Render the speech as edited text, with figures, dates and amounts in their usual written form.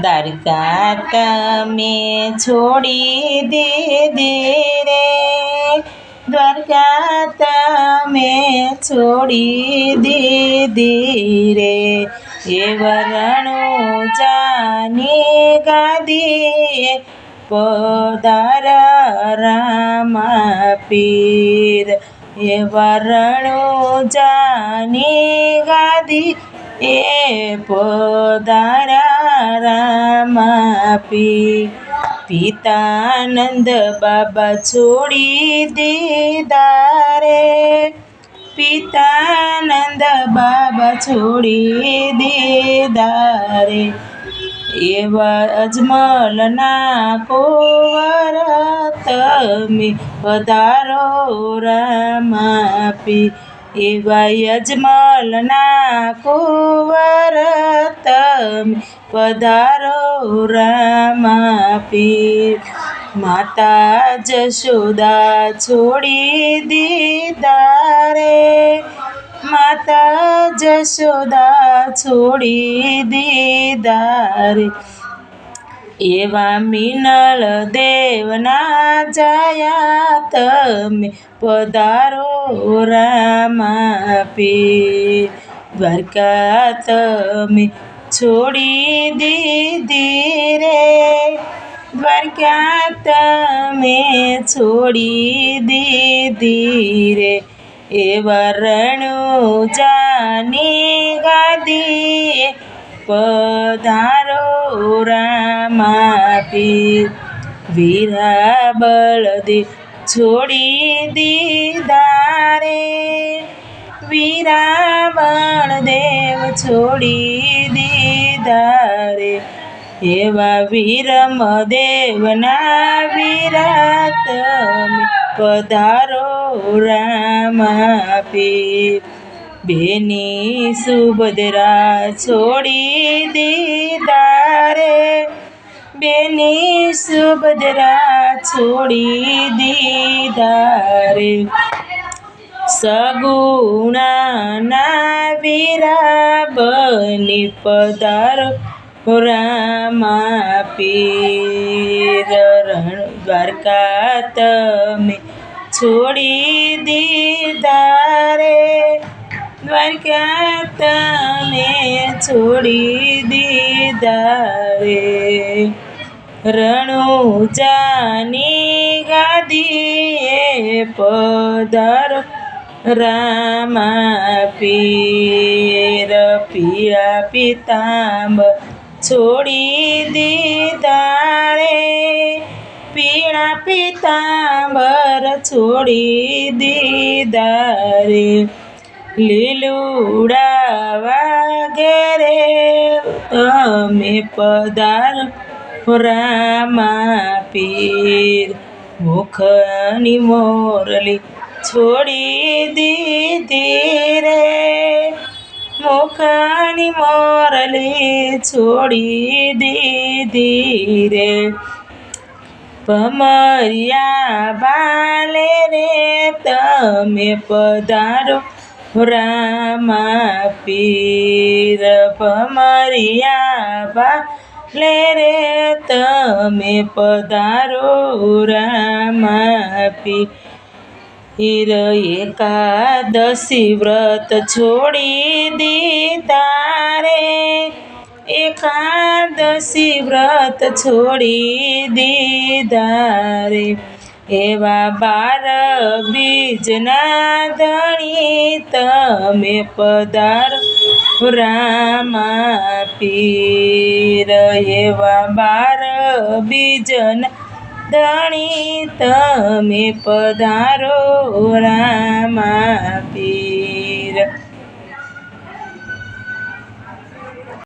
દ્વારકા તમે છોડી દીધી રે, દ્વારકા તમે છોડી દીધી રે, એ રણુજાની ગાદીએ પધારા રામા પીર, એ રણુજાની ગાદી એ પધારા રામા પીર. પિતાનંદ બાબા છોડી દીધા રે, પિતાનંદ બાબા છોડી દીધા રે, એવા અજમલના કુંવર તમે પધારો રામા પીર, એવા અજમલના કુંવર તમે પધારો રામા પીર. માતા જશોદા છોડી દીધા રે, માતા જશોદા છોડી દીધા રે, એવા મિનળ દેવના જાયા તમે પધારો રામા પીર, દ્વારકા તમે છોડી દીધી રે, દ્વારકા તમે છોડી દીધી રે, એવા રણુજાની ગાદીએ પધારો રામા પીર. વીરા બળદેવ છોડી દીધા રે, વીરા બળદેવ છોડી દીધા રે, એવા વીરમદેવના વીરા તમે પધારો રામા પીર. બેની સુભદ્રા છોડી દીધા રે, બેની સુભદ્રા છોડી દીધા રે, સગુણાના વીરા બની પધારો રામા પીર. દ્વારકા તમે છોડી દીધા રે, દ્વારકા તમે છોડી દીધા રે, રણુજાની ગાદીએ પધારો રામા પીર. પીળા પીતાંબર છોડી દીધા રે, પીળા પીતાંબર છોડી દીધા રે, લીલુડા વાઘેરે તમે પધારો રામા પીર. મુખની મોરલી છોડી દીધી રે, મુખની મોરલી છોડી દીધી રે, ભમરિયા બાલે રે તમે પધારો રામા પીર. ભમરિયા બાલે રે તમે પધારો રામા પીર. એકાદશી વ્રત છોડી દીધા રે, એકાદશી વ્રત છોડી દીધા રે, એવા 12 બીજના ધણી તમે પધારો રામા પીર, એવા 12 બીજના ધણી તમે પધારો રામા પીર.